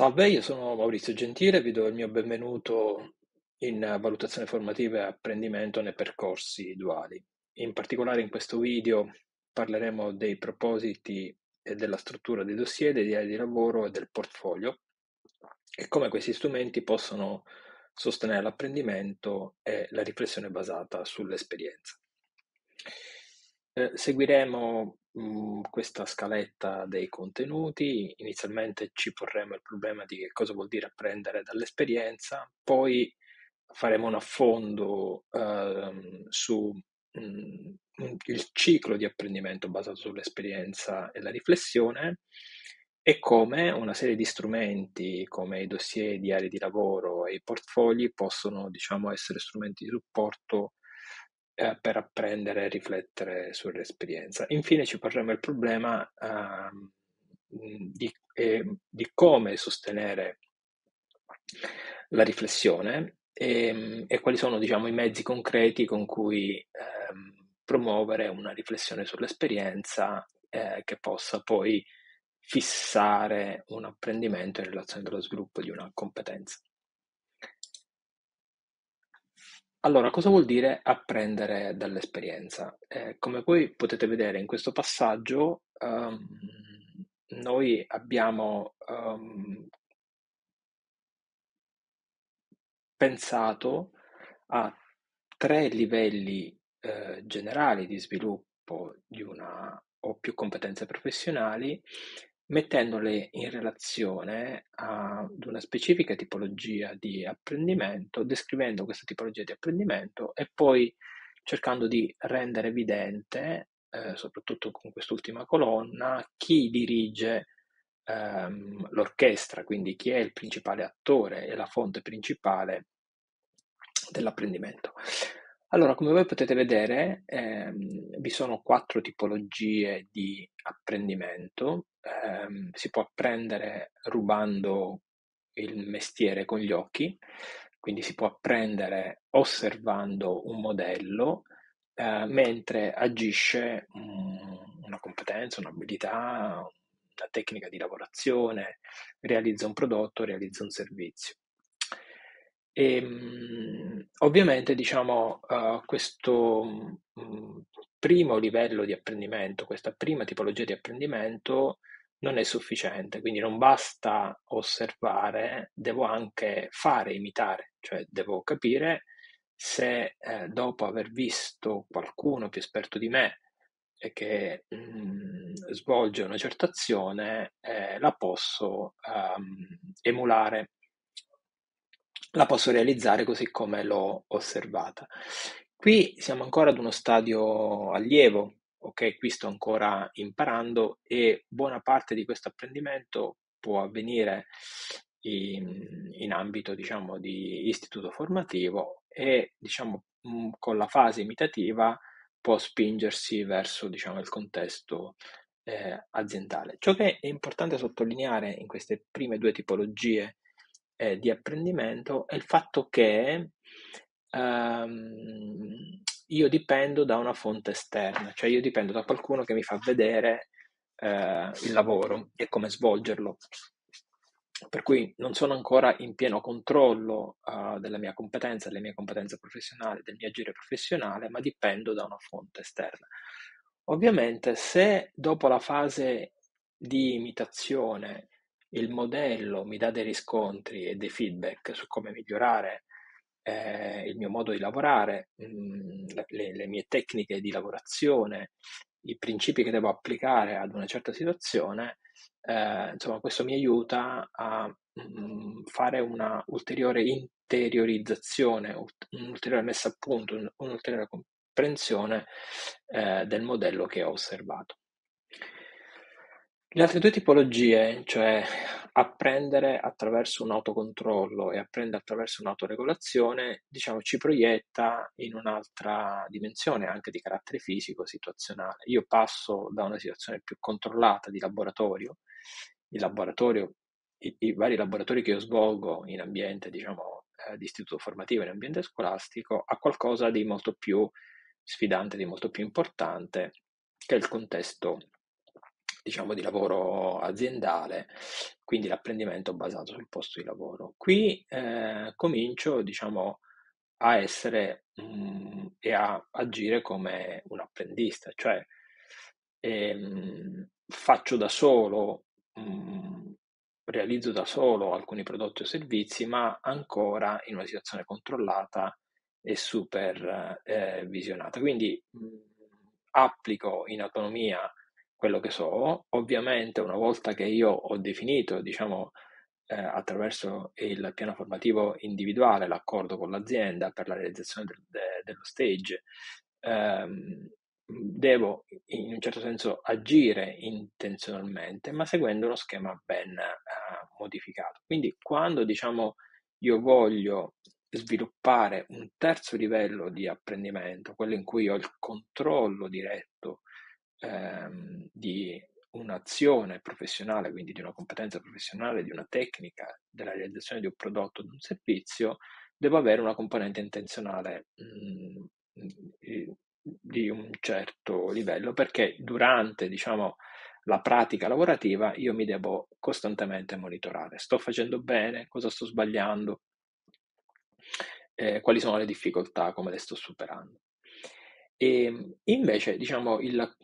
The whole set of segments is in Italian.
Salve, io sono Maurizio Gentile, vi do il mio benvenuto in valutazione formativa e apprendimento nei percorsi duali. In particolare in questo video parleremo dei propositi e della struttura dei dossier, dei diari di lavoro e del portfolio e come questi strumenti possono sostenere l'apprendimento e la riflessione basata sull'esperienza. Seguiremo questa scaletta dei contenuti. Inizialmente ci porremo il problema di che cosa vuol dire apprendere dall'esperienza, poi faremo un affondo su il ciclo di apprendimento basato sull'esperienza e la riflessione e come una serie di strumenti come i dossier, i diari di lavoro e i portfogli possono, diciamo, essere strumenti di supporto per apprendere e riflettere sull'esperienza. Infine ci porremo il problema di come sostenere la riflessione e quali sono, diciamo, i mezzi concreti con cui promuovere una riflessione sull'esperienza che possa poi fissare un apprendimento in relazione allo sviluppo di una competenza. Allora, cosa vuol dire apprendere dall'esperienza? Come voi potete vedere in questo passaggio, noi abbiamo pensato a tre livelli generali di sviluppo di una o più competenze professionali, mettendole in relazione ad una specifica tipologia di apprendimento, descrivendo questa tipologia di apprendimento e poi cercando di rendere evidente, soprattutto con quest'ultima colonna, chi dirige l'orchestra, quindi chi è il principale attore e la fonte principale dell'apprendimento. Allora, come voi potete vedere, vi sono quattro tipologie di apprendimento. Si può apprendere rubando il mestiere con gli occhi, quindi si può apprendere osservando un modello, mentre agisce una competenza, un'abilità, una tecnica di lavorazione, realizza un prodotto, realizza un servizio. Ovviamente, diciamo, questo primo livello di apprendimento, questa prima tipologia di apprendimento non è sufficiente, quindi non basta osservare, devo anche fare, imitare, cioè devo capire se dopo aver visto qualcuno più esperto di me e che svolge una certa azione, la posso emulare, la posso realizzare così come l'ho osservata. Qui siamo ancora ad uno stadio allievo, ok? Qui sto ancora imparando e buona parte di questo apprendimento può avvenire in ambito, diciamo, di istituto formativo e, diciamo, con la fase imitativa può spingersi verso, diciamo, il contesto aziendale. Ciò che è importante sottolineare in queste prime due tipologie di apprendimento è il fatto che io dipendo da una fonte esterna, cioè io dipendo da qualcuno che mi fa vedere il lavoro e come svolgerlo. Per cui non sono ancora in pieno controllo della mia competenza, delle mie competenze professionali, del mio agire professionale, ma dipendo da una fonte esterna. Ovviamente, se dopo la fase di imitazione il modello mi dà dei riscontri e dei feedback su come migliorare il mio modo di lavorare, le mie tecniche di lavorazione, i principi che devo applicare ad una certa situazione, insomma, questo mi aiuta a fare una ulteriore interiorizzazione, un'ulteriore messa a punto, un'ulteriore comprensione del modello che ho osservato. Le altre due tipologie, cioè apprendere attraverso un autocontrollo e apprendere attraverso un'autoregolazione, diciamo, ci proietta in un'altra dimensione anche di carattere fisico, situazionale. Io passo da una situazione più controllata di laboratorio, il laboratorio, i vari laboratori che io svolgo in ambiente, diciamo, di istituto formativo, in ambiente scolastico, a qualcosa di molto più sfidante, di molto più importante, che è il contesto diciamo, di lavoro aziendale, quindi l'apprendimento basato sul posto di lavoro. Qui comincio, diciamo, a essere e a agire come un apprendista, cioè faccio da solo, realizzo da solo alcuni prodotti o servizi, ma ancora in una situazione controllata e super visionata. Quindi applico in autonomia quello che so. Ovviamente, una volta che io ho definito, diciamo, attraverso il piano formativo individuale, l'accordo con l'azienda per la realizzazione dello stage, ehm, devo in un certo senso agire intenzionalmente, ma seguendo uno schema ben modificato. Quindi quando, diciamo, io voglio sviluppare un terzo livello di apprendimento, quello in cui ho il controllo diretto di un'azione professionale, quindi di una competenza professionale, di una tecnica, della realizzazione di un prodotto, di un servizio, devo avere una componente intenzionale di un certo livello, perché durante, diciamo, la pratica lavorativa io mi devo costantemente monitorare. Sto facendo bene? Cosa sto sbagliando? Quali sono le difficoltà? Come le sto superando? E invece, diciamo, il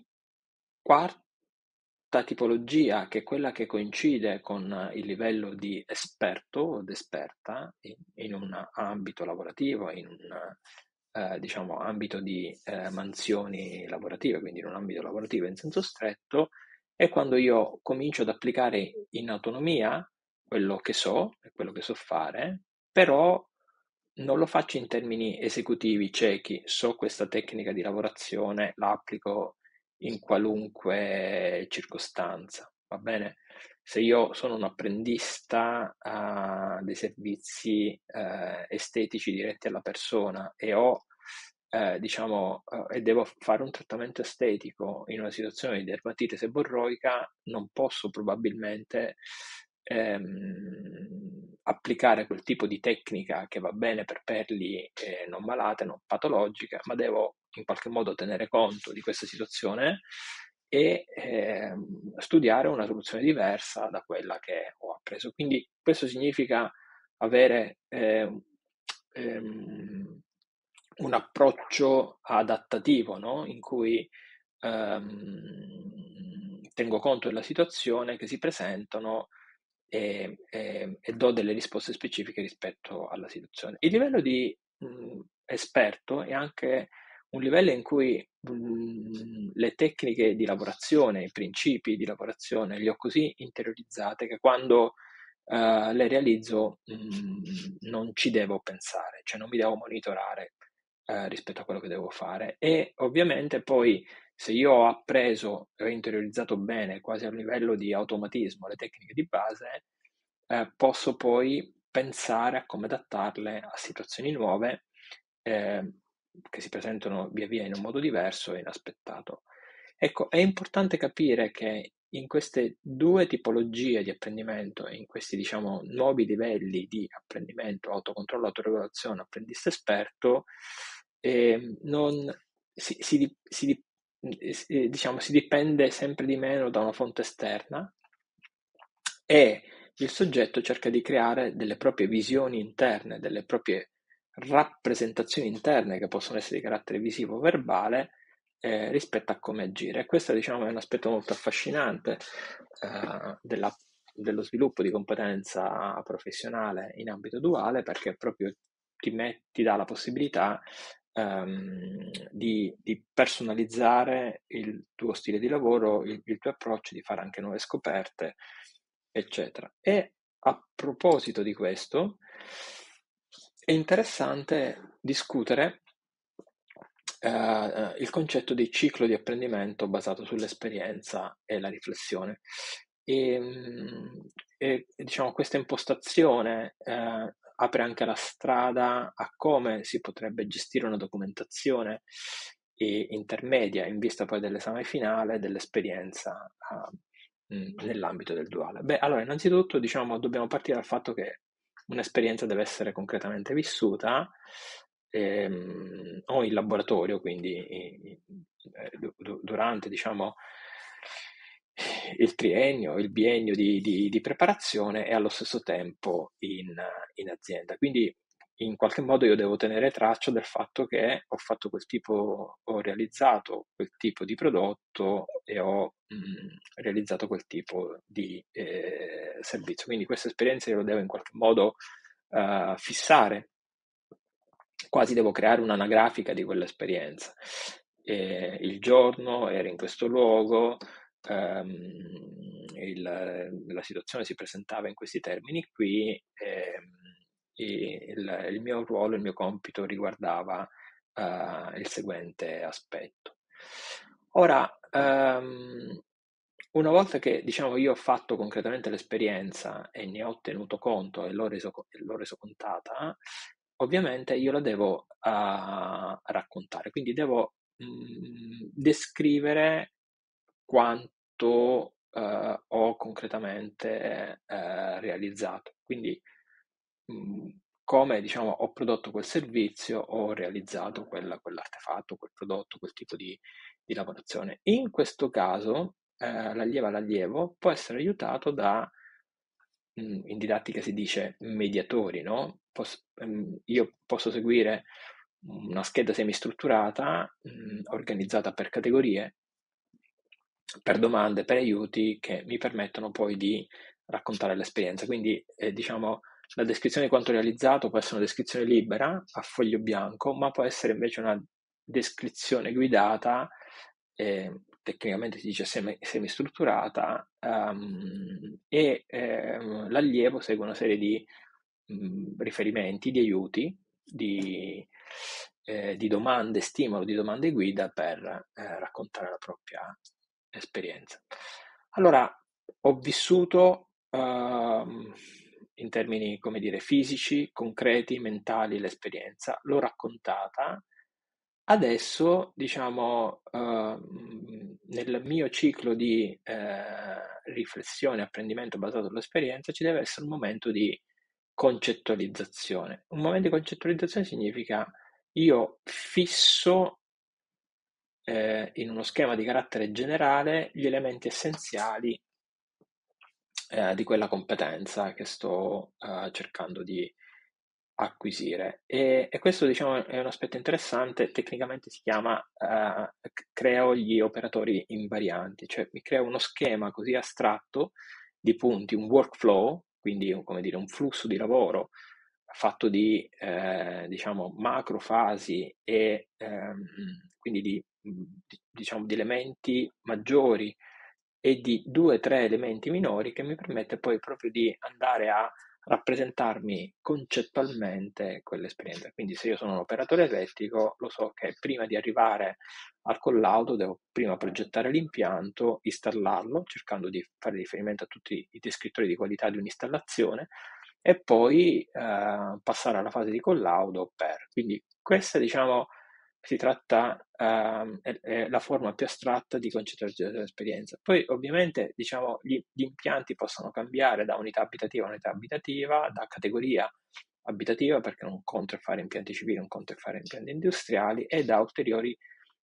quarta tipologia, che è quella che coincide con il livello di esperto o d'esperta in un ambito lavorativo, in un diciamo, ambito di mansioni lavorative, quindi in un ambito lavorativo in senso stretto, è quando io comincio ad applicare in autonomia quello che so e quello che so fare, però non lo faccio in termini esecutivi ciechi, so questa tecnica di lavorazione, la applico in qualunque circostanza, va bene? Se io sono un apprendista dei servizi estetici diretti alla persona e ho, diciamo, e devo fare un trattamento estetico in una situazione di dermatite seborroica, non posso probabilmente applicare quel tipo di tecnica che va bene per pelli non malate, non patologiche, ma devo in qualche modo tenere conto di questa situazione e studiare una soluzione diversa da quella che ho appreso. Quindi questo significa avere ehm, un approccio adattativo, no? In cui tengo conto della situazione che si presentano e do delle risposte specifiche rispetto alla situazione. Il livello di esperto è anche un livello in cui le tecniche di lavorazione, i principi di lavorazione li ho così interiorizzate che quando le realizzo non ci devo pensare, cioè non mi devo monitorare rispetto a quello che devo fare. E ovviamente poi se io ho appreso e ho interiorizzato bene, quasi a un livello di automatismo, le tecniche di base, posso poi pensare a come adattarle a situazioni nuove eh, che si presentano via via in un modo diverso e inaspettato. Ecco, è importante capire che in queste due tipologie di apprendimento, in questi diciamo nuovi livelli di apprendimento, autocontrollo, autoregolazione, apprendista esperto, non, diciamo, si dipende sempre di meno da una fonte esterna e il soggetto cerca di creare delle proprie visioni interne, delle proprie rappresentazioni interne che possono essere di carattere visivo o verbale rispetto a come agire. E questo diciamo, è un aspetto molto affascinante dello sviluppo di competenza professionale in ambito duale perché proprio ti dà la possibilità di personalizzare il tuo stile di lavoro, il tuo approccio, di fare anche nuove scoperte, eccetera. E a proposito di questo, è interessante discutere il concetto di ciclo di apprendimento basato sull'esperienza e la riflessione. E, diciamo, questa impostazione apre anche la strada a come si potrebbe gestire una documentazione intermedia in vista poi dell'esame finale dell'esperienza nell'ambito del duale. Beh, allora, innanzitutto, diciamo, dobbiamo partire dal fatto che un'esperienza deve essere concretamente vissuta o in laboratorio, quindi durante, diciamo, il triennio, il biennio di preparazione e allo stesso tempo in azienda. Quindi in qualche modo io devo tenere traccia del fatto che ho realizzato quel tipo di prodotto e ho realizzato quel tipo di servizio. Quindi questa esperienza io lo devo in qualche modo fissare, quasi devo creare un'anagrafica di quell'esperienza. Il giorno era in questo luogo, la situazione si presentava in questi termini qui, il mio ruolo, il mio compito riguardava il seguente aspetto. Ora, una volta che diciamo io ho fatto concretamente l'esperienza e ne ho tenuto conto e l'ho reso contata, ovviamente io la devo raccontare, quindi devo descrivere quanto ho concretamente realizzato. Quindi mh, come diciamo, ho prodotto quel servizio, ho realizzato quell'artefatto, quel prodotto, quel tipo di lavorazione. In questo caso l'allievo può essere aiutato da, in didattica si dice mediatori, no? Io posso seguire una scheda semistrutturata, organizzata per categorie, per domande, per aiuti che mi permettono poi di raccontare l'esperienza. Quindi, diciamo, la descrizione di quanto realizzato può essere una descrizione libera a foglio bianco, ma può essere invece una descrizione guidata, tecnicamente si dice semistrutturata, e l'allievo segue una serie di riferimenti, di aiuti, di domande stimolo, di domande guida per raccontare la propria esperienza. Allora, ho vissuto in termini, come dire, fisici, concreti, mentali l'esperienza, l'ho raccontata. Adesso, diciamo, nel mio ciclo di riflessione e apprendimento basato sull'esperienza ci deve essere un momento di concettualizzazione. Un momento di concettualizzazione significa io fisso in uno schema di carattere generale gli elementi essenziali di quella competenza che sto cercando di acquisire. E questo, diciamo, è un aspetto interessante, tecnicamente si chiama creo gli operatori invarianti, cioè mi creo uno schema così astratto di punti, un workflow, quindi come dire, un flusso di lavoro fatto di diciamo macro fasi e quindi diciamo, di elementi maggiori e di 2 o 3 elementi minori che mi permette poi proprio di andare a rappresentarmi concettualmente quell'esperienza. Quindi se io sono un operatore elettrico, lo so che prima di arrivare al collaudo devo prima progettare l'impianto, installarlo, cercando di fare riferimento a tutti i descrittori di qualità di un'installazione e poi passare alla fase di collaudo quindi questa diciamo si tratta, è la forma più astratta di concettualizzazione dell'esperienza. Poi ovviamente diciamo gli impianti possono cambiare da unità abitativa a unità abitativa, da categoria abitativa, perché un conto è fare impianti civili, un conto è fare impianti industriali, e da ulteriori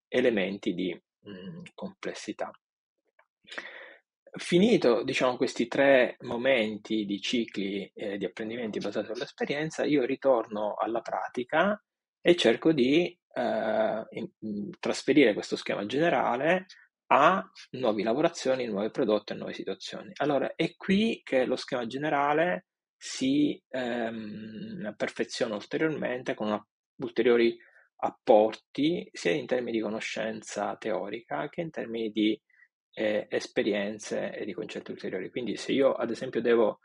elementi di complessità. Finito, diciamo, questi 3 momenti di cicli di apprendimenti basati sull'esperienza, io ritorno alla pratica e cerco di trasferire questo schema generale a nuove lavorazioni, nuovi prodotti e nuove situazioni. Allora, è qui che lo schema generale si perfeziona ulteriormente con ulteriori apporti, sia in termini di conoscenza teorica che in termini di esperienze e di concetti ulteriori. Quindi se io ad esempio devo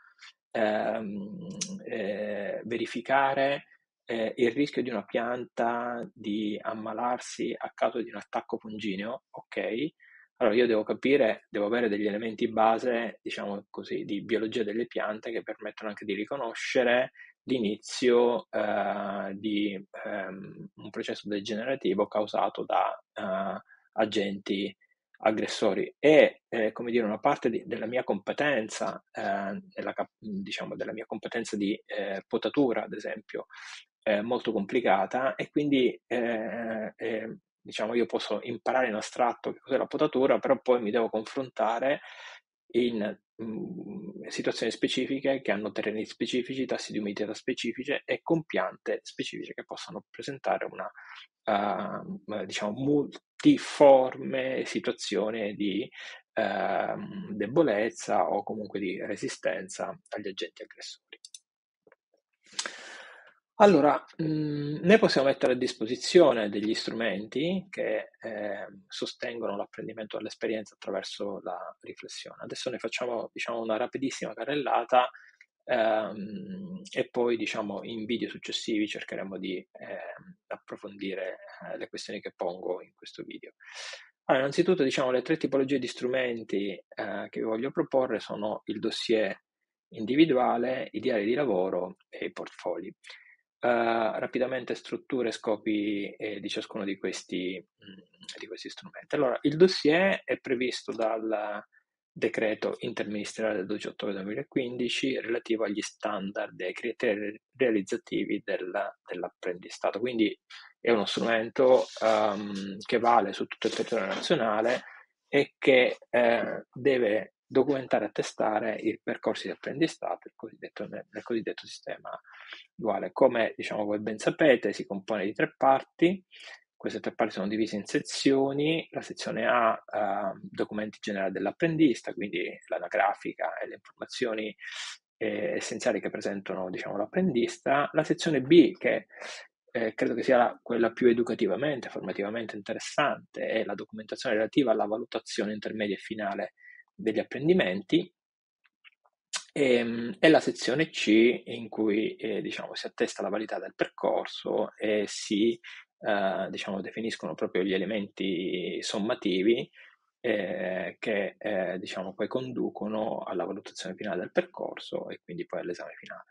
verificare il rischio di una pianta di ammalarsi a causa di un attacco fungineo, ok? Allora io devo capire, devo avere degli elementi base, diciamo così, di biologia delle piante che permettono anche di riconoscere l'inizio di un processo degenerativo causato da agenti aggressori e come dire una parte della mia competenza diciamo della mia competenza di potatura ad esempio è molto complicata e quindi diciamo io posso imparare in astratto che cos'è la potatura, però poi mi devo confrontare in situazioni specifiche che hanno terreni specifici, tassi di umidità specifici e con piante specifiche che possano presentare una diciamo multiforme situazione di debolezza o comunque di resistenza agli agenti aggressori. Allora, noi possiamo mettere a disposizione degli strumenti che sostengono l'apprendimento dall'esperienza attraverso la riflessione. Adesso ne facciamo, diciamo, una rapidissima carrellata e poi, diciamo, in video successivi cercheremo di approfondire le questioni che pongo in questo video. Allora, innanzitutto, diciamo, le tre tipologie di strumenti che vi voglio proporre sono il dossier individuale, i diari di lavoro e i portfoli. Rapidamente strutture e scopi di ciascuno di questi strumenti. Allora, il dossier è previsto dal decreto interministeriale del 12 ottobre 2015 relativo agli standard e ai criteri realizzativi dell'apprendistato. Quindi è uno strumento che vale su tutto il territorio nazionale e che deve documentare e attestare i percorsi di apprendistato, nel cosiddetto sistema duale. Come diciamo voi ben sapete, si compone di tre parti. Queste tre parti sono divise in sezioni. La sezione A, documenti generali dell'apprendista, quindi l'anagrafica e le informazioni essenziali che presentano, diciamo, l'apprendista. La sezione B, che credo che sia quella più educativamente, formativamente interessante, è la documentazione relativa alla valutazione intermedia e finale degli apprendimenti. E la sezione C in cui diciamo, si attesta la validità del percorso e si diciamo, definiscono proprio gli elementi sommativi che diciamo, poi conducono alla valutazione finale del percorso e quindi poi all'esame finale.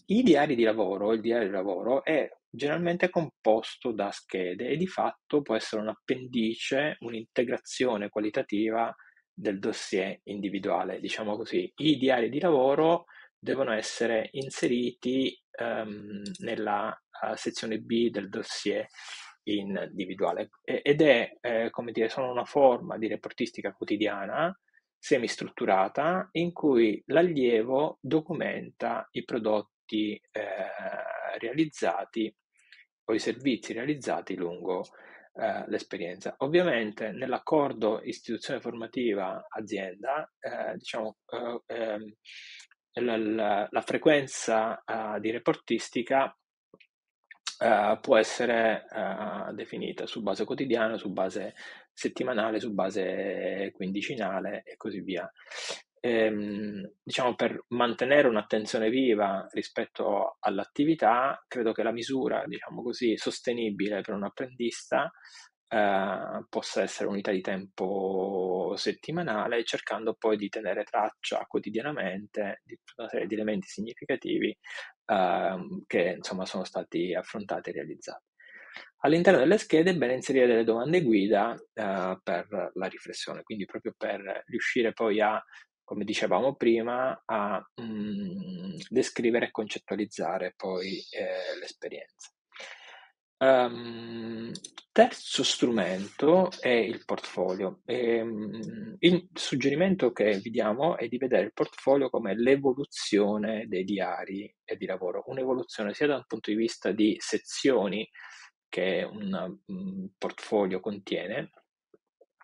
Il diario di lavoro è generalmente composto da schede e di fatto può essere un appendice, un'integrazione qualitativa del dossier individuale, diciamo così. I diari di lavoro devono essere inseriti nella sezione B del dossier individuale ed è, come dire, sono una forma di reportistica quotidiana semistrutturata in cui l'allievo documenta i prodotti realizzati o i servizi realizzati lungo l'esperienza. Ovviamente nell'accordo istituzione formativa azienda, diciamo, la frequenza di reportistica può essere definita su base quotidiana, su base settimanale, su base quindicinale e così via. Diciamo per mantenere un'attenzione viva rispetto all'attività, credo che la misura, diciamo così, sostenibile per un apprendista possa essere unità di tempo settimanale, cercando poi di tenere traccia quotidianamente di tutta una serie di elementi significativi che insomma sono stati affrontati e realizzati. All'interno delle schede è bene inserire delle domande guida per la riflessione, quindi proprio per riuscire poi a, come dicevamo prima, a descrivere e concettualizzare poi l'esperienza. Terzo strumento è il portfolio. Il suggerimento che vi diamo è di vedere il portfolio come l'evoluzione dei diari e di lavoro, un'evoluzione sia dal punto di vista di sezioni che un portfolio contiene,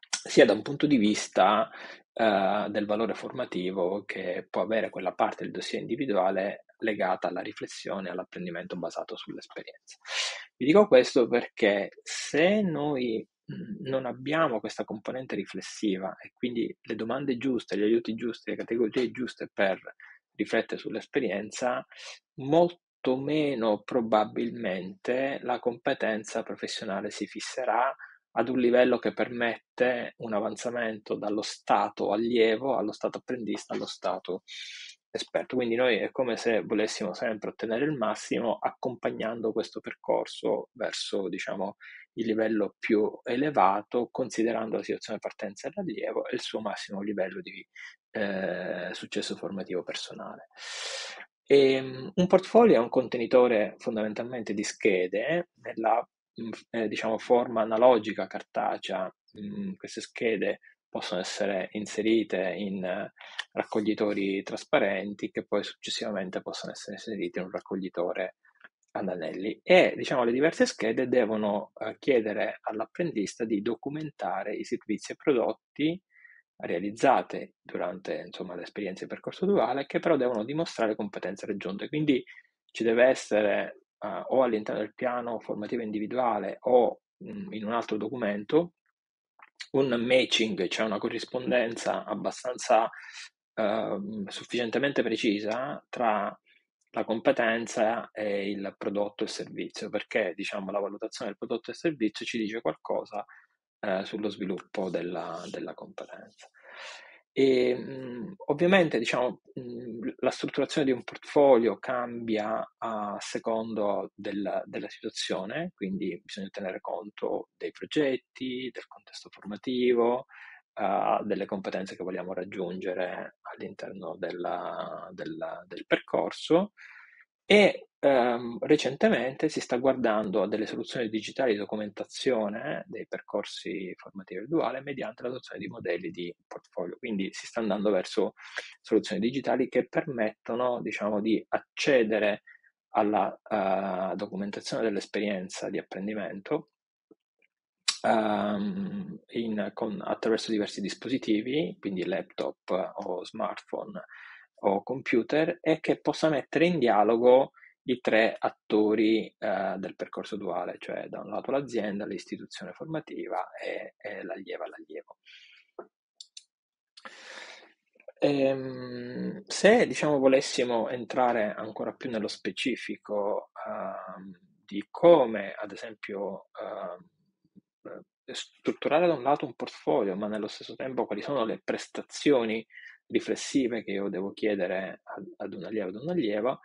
sia da un punto di vista del valore formativo che può avere quella parte del dossier individuale legata alla riflessione e all'apprendimento basato sull'esperienza. Vi dico questo perché se noi non abbiamo questa componente riflessiva e quindi le domande giuste, gli aiuti giusti, le categorie giuste per riflettere sull'esperienza, molto meno probabilmente la competenza professionale si fisserà ad un livello che permette un avanzamento dallo stato allievo allo stato apprendista allo stato esperto. Quindi noi è come se volessimo sempre ottenere il massimo accompagnando questo percorso verso, diciamo, il livello più elevato, considerando la situazione di partenza dell'allievo e il suo massimo livello di successo formativo personale. Un portfolio è un contenitore fondamentalmente di schede nella diciamo, forma analogica cartacea. Queste schede possono essere inserite in raccoglitori trasparenti che poi successivamente possono essere inseriti in un raccoglitore ad anelli e diciamo le diverse schede devono chiedere all'apprendista di documentare i servizi e prodotti realizzate durante insomma, l'esperienza di percorso duale che però devono dimostrare competenze raggiunte. Quindi ci deve essere o all'interno del piano formativo individuale o in un altro documento un matching, cioè una corrispondenza abbastanza sufficientemente precisa tra la competenza e il prodotto e servizio, perché diciamo la valutazione del prodotto e servizio ci dice qualcosa sullo sviluppo della competenza. E, ovviamente diciamo, la strutturazione di un portfolio cambia a secondo della situazione, quindi bisogna tenere conto dei progetti, del contesto formativo, delle competenze che vogliamo raggiungere all'interno del percorso e recentemente si sta guardando a delle soluzioni digitali di documentazione dei percorsi formativi duale mediante l'adozione di modelli di portfolio. Quindi si sta andando verso soluzioni digitali che permettono, diciamo, di accedere alla documentazione dell'esperienza di apprendimento attraverso diversi dispositivi, quindi laptop o smartphone o computer, e che possa mettere in dialogo i tre attori del percorso duale, cioè da un lato l'azienda, l'istituzione formativa e l'allievo. Se diciamo volessimo entrare ancora più nello specifico di come, ad esempio, strutturare da un lato un portfolio, ma nello stesso tempo quali sono le prestazioni riflessive che io devo chiedere ad un allievo, ad un'allieva,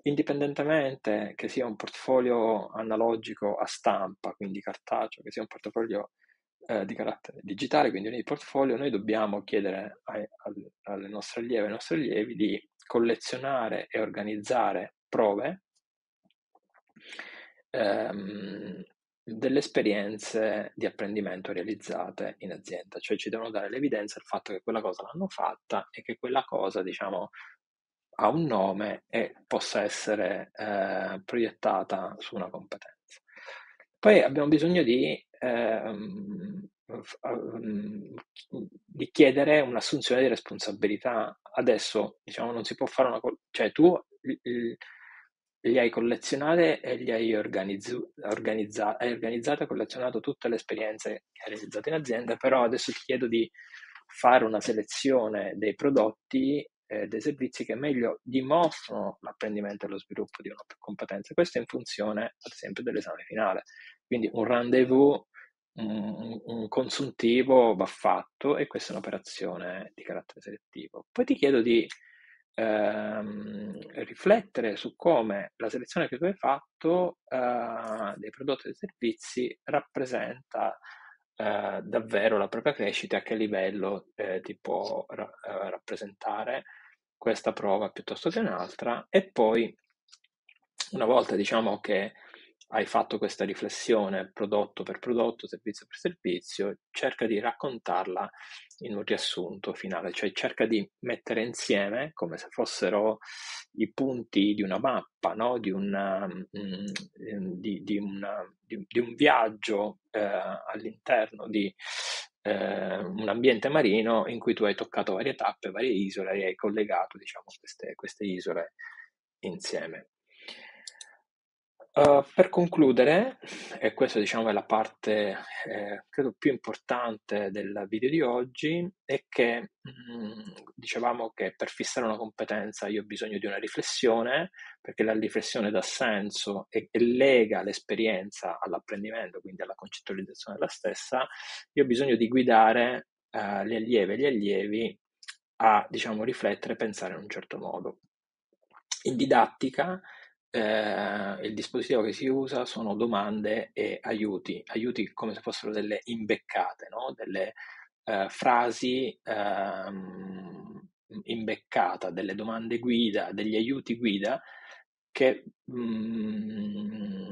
indipendentemente che sia un portfolio analogico a stampa, quindi cartaceo, che sia un portfolio di carattere digitale, quindi un e-portfolio, noi dobbiamo chiedere alle nostre allieve e ai nostri allievi di collezionare e organizzare prove delle esperienze di apprendimento realizzate in azienda, cioè ci devono dare l'evidenza del fatto che quella cosa l'hanno fatta e che quella cosa, diciamo, ha un nome e possa essere proiettata su una competenza. Poi abbiamo bisogno di chiedere un'assunzione di responsabilità. Adesso, diciamo, non si può fare cioè tu li hai collezionate e li hai organizzate e collezionato tutte le esperienze che hai realizzato in azienda, però adesso ti chiedo di fare una selezione dei prodotti e dei servizi che meglio dimostrano l'apprendimento e lo sviluppo di una competenza. Questo in funzione, ad esempio, dell'esame finale. Quindi un rendezvous, un consuntivo va fatto e questa è un'operazione di carattere selettivo. Poi ti chiedo di riflettere su come la selezione che tu hai fatto dei prodotti e dei servizi rappresenta davvero la propria crescita, a che livello ti può rappresentare questa prova piuttosto che un'altra, e poi una volta diciamo che hai fatto questa riflessione prodotto per prodotto, servizio per servizio, cerca di raccontarla in un riassunto finale, cioè cerca di mettere insieme come se fossero i punti di una mappa, no? Di un viaggio all'interno di un ambiente marino in cui tu hai toccato varie tappe, varie isole e hai collegato diciamo, queste isole insieme. Per concludere, e questa diciamo è la parte credo più importante del video di oggi, è che dicevamo che per fissare una competenza io ho bisogno di una riflessione, perché la riflessione dà senso e lega l'esperienza all'apprendimento, quindi alla concettualizzazione della stessa. Io ho bisogno di guidare le allieve e gli allievi a diciamo riflettere e pensare in un certo modo. In didattica il dispositivo che si usa sono domande e aiuti come se fossero delle imbeccate, no? Delle frasi imbeccata, delle domande guida, degli aiuti guida che come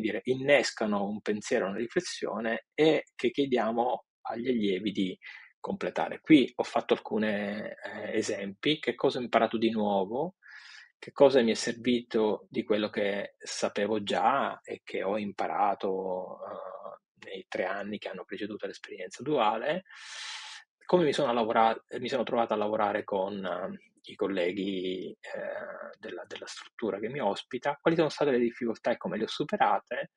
dire, innescano un pensiero, una riflessione e che chiediamo agli allievi di completare. Qui ho fatto alcuni esempi, che cosa ho imparato di nuovo, che cosa mi è servito di quello che sapevo già e che ho imparato nei 3 anni che hanno preceduto l'esperienza duale, come mi sono trovato a lavorare con i colleghi della struttura che mi ospita, quali sono state le difficoltà e come le ho superate,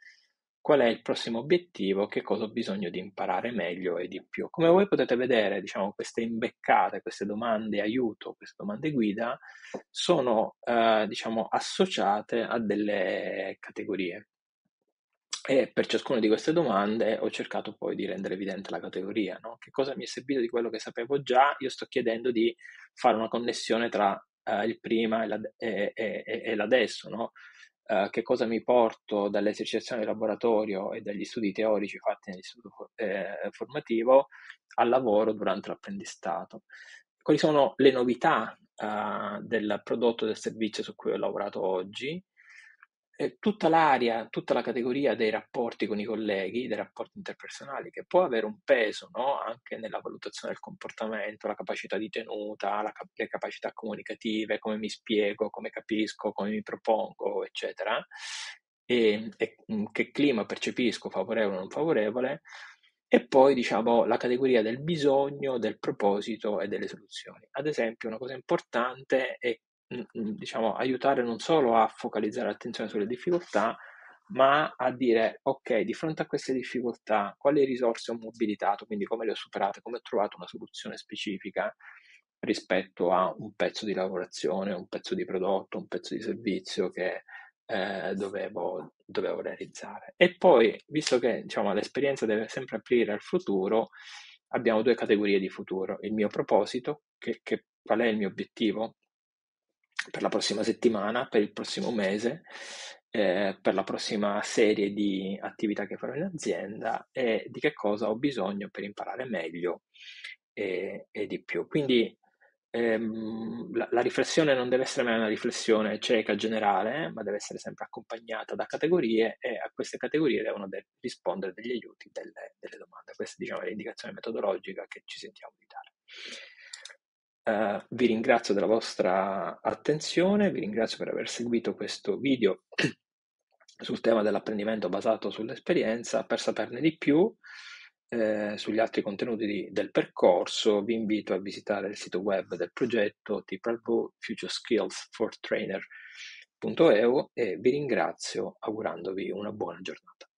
qual è il prossimo obiettivo, che cosa ho bisogno di imparare meglio e di più. Come voi potete vedere, diciamo, queste imbeccate, queste domande aiuto, queste domande guida, sono, diciamo, associate a delle categorie. E per ciascuna di queste domande ho cercato poi di rendere evidente la categoria, no? Che cosa mi è servito di quello che sapevo già? Io sto chiedendo di fare una connessione tra il prima e l'adesso, no? Che cosa mi porto dall'esercitazione di laboratorio e dagli studi teorici fatti nell'istituto formativo al lavoro durante l'apprendistato. Quali sono le novità del prodotto e del servizio su cui ho lavorato oggi? Tutta l'area, tutta la categoria dei rapporti con i colleghi, dei rapporti interpersonali, che può avere un peso, no? Anche nella valutazione del comportamento, la capacità di tenuta, le capacità comunicative, come mi spiego, come capisco, come mi propongo, eccetera, che clima percepisco, favorevole o non favorevole, e poi diciamo la categoria del bisogno, del proposito e delle soluzioni. Ad esempio, una cosa importante è diciamo, aiutare non solo a focalizzare l'attenzione sulle difficoltà, ma a dire, ok, di fronte a queste difficoltà, quali risorse ho mobilitato, quindi come le ho superate, come ho trovato una soluzione specifica rispetto a un pezzo di lavorazione, un pezzo di prodotto, un pezzo di servizio che dovevo realizzare. E poi, visto che diciamo, l'esperienza deve sempre aprire al futuro, abbiamo due categorie di futuro. Il mio proposito, qual è il mio obiettivo per la prossima settimana, per il prossimo mese, per la prossima serie di attività che farò in azienda e di che cosa ho bisogno per imparare meglio e di più. Quindi la riflessione non deve essere mai una riflessione cieca generale, ma deve essere sempre accompagnata da categorie e a queste categorie devono rispondere degli aiuti, delle domande. Questa diciamo, è l'indicazione metodologica che ci sentiamo di dare. Vi ringrazio della vostra attenzione, vi ringrazio per aver seguito questo video sul tema dell'apprendimento basato sull'esperienza. Per saperne di più sugli altri contenuti del percorso, vi invito a visitare il sito web del progetto TPRV Future Skills for Trainer.eu e vi ringrazio augurandovi una buona giornata.